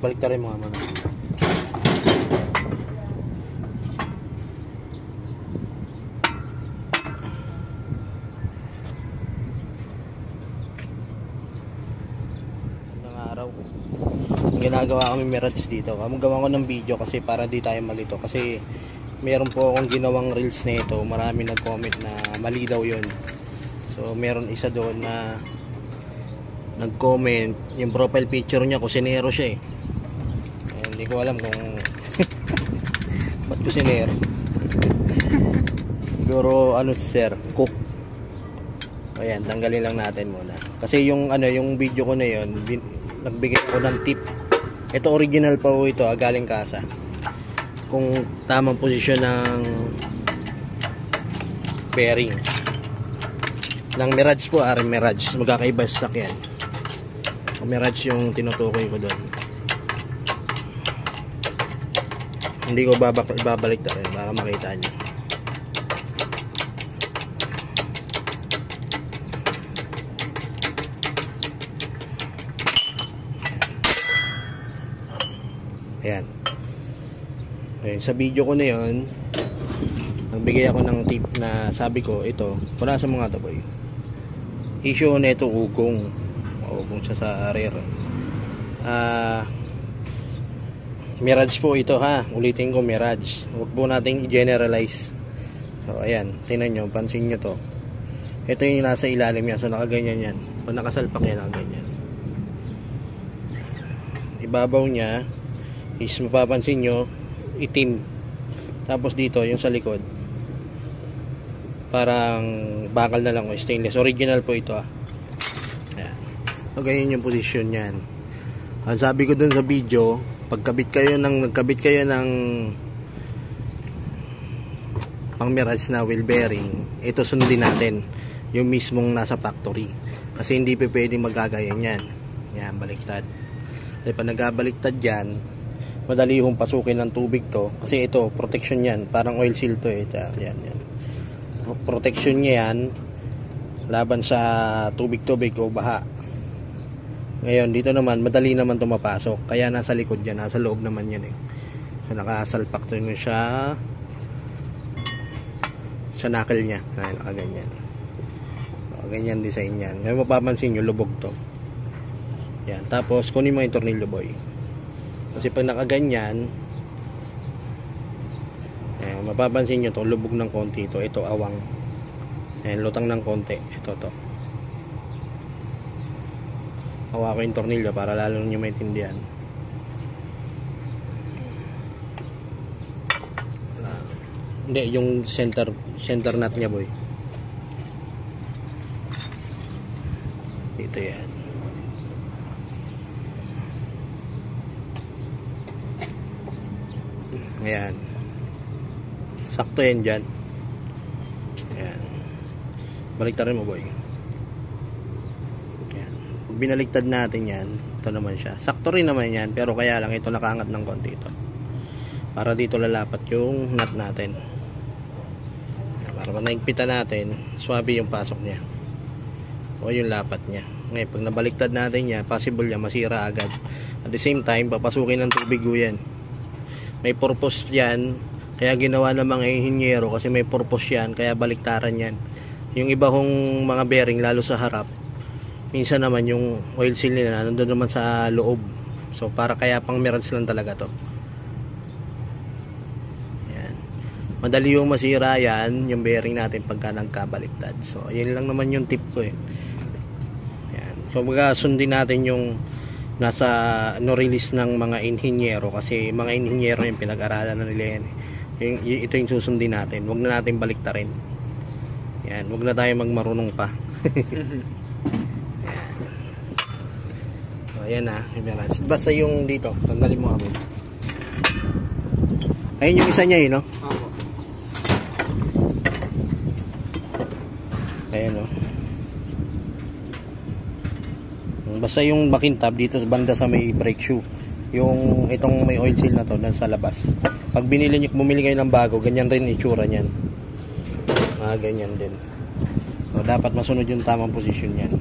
Baliktarin mo naman. Ginagawa kami mirage dito. Gawa ko ng video kasi para di tayo malito. Kasi meron po akong ginawang reels na ito. Marami nag-comment na mali daw yun. So meron isa doon na nag-comment. Yung profile picture niya, kusinero siya eh. Hindi ko alam kung ba't kusinero. Siguro ano sir, cook. Ayan, tanggalin lang natin muna. Kasi yung yung video ko na yun, nagbigay ko ng tip. Ito original pa po ito, galing kasa. Kung tamang posisyon ng bearing ng Mirage po, Mirage, magkakaiba sa sakyan. Mirage yung tinutukoy ko doon. Hindi ko babalik rin para makita nyo. Ayan. Ayan. Sa video ko na yun, nagbigay ako ng tip na sabi ko, ito, wala sa mga taboy. Issue na ito, ugong siya sa rear. Mirage po ito ha. Ulitin ko, Mirage. Huwag po nating i-generalize. So, ayan. Tingnan nyo, pansin nyo to. Ito yung nasa ilalim yan. So, nakaganyan yan. Pag nakasalpak yan, nakaganyan. Ibabaw niya is mapapansin nyo itim, tapos dito yung sa likod parang bakal na lang o stainless. Original po ito ayan. So ganyan yung position nyan. Ang sabi ko dun sa video, nagkabit kayo ng pang Mirage na wheel bearing, ito sundin natin yung mismong nasa factory kasi hindi pa pwedeng magagayan yan. Yan, baliktad. Kasi pag nagabaliktad yan, madali yung pasukin ng tubig to kasi ito protection yan, parang oil seal to eh. Yan. Protection niya yan laban sa tubig o baha. Ngayon dito naman madali naman tumapasok kaya nasa likod yan, nasa loob naman yan eh. So nakasalpak to yun siya sa knuckle nya. Ayun, nakaganyan. So, ganyan design yan. Ngayon mapapansin nyo lubog to. Yan, tapos kunin mo yung tornilyo boy. Kasi pag nakaganyan, mapapansin nyo to, lubog ng konti ito. Ito, awang. Ayan, lutang ng konti. Ito, to. Hawa ko yung tornilyo para lalo nyo maintindihan. Hindi, yung center nut nya boy. Ito yan. Ayan. Sakto yan dyan. Ayan. Baliktarin mo boy. Ayan. Pag binaliktad natin yan, ito naman siya. Sakto rin naman yan, pero kaya lang ito nakaangat ng konti ito. Para dito lalapat yung nut natin. Ayan. Para pag naigpitan natin, swabe yung pasok niya. O yung lapat niya. Ngayon, pag nabaliktad natin yan, possible yan, masira agad. At the same time, papasukin ng tubig yan. May purpose yan, kaya ginawa ng mga inhinyero kasi may purpose yan, kaya baliktaran yan. Yung iba kong mga bearing, lalo sa harap, minsan naman yung oil seal nila nandun naman sa loob. So para kaya pang Mirage lang talaga to. Yan. Madali yung masira yan, yung bearing natin pagka nagkabaliktad. So yun lang naman yung tip ko eh. Yan. So sundin natin yung nasa release ng mga inhinyero kasi mga inhinyero yung pinag-aralan na nila yan. Ito yung susundin natin. Huwag na natin baliktarin. Yan, huwag na tayo magmarunong pa. Yan. So ayan na, basta yung dito, tanggalin mo kami. Ayun yung isa niya no? Ayan no. Basta yung makintab dito sa banda sa may brake shoe. Yung itong may oil seal na to nasa labas. Pag bumili kayo ng bago, ganyan rin itsura niyan. Ganyan din. So, dapat masunod yung tamang posisyon niyan.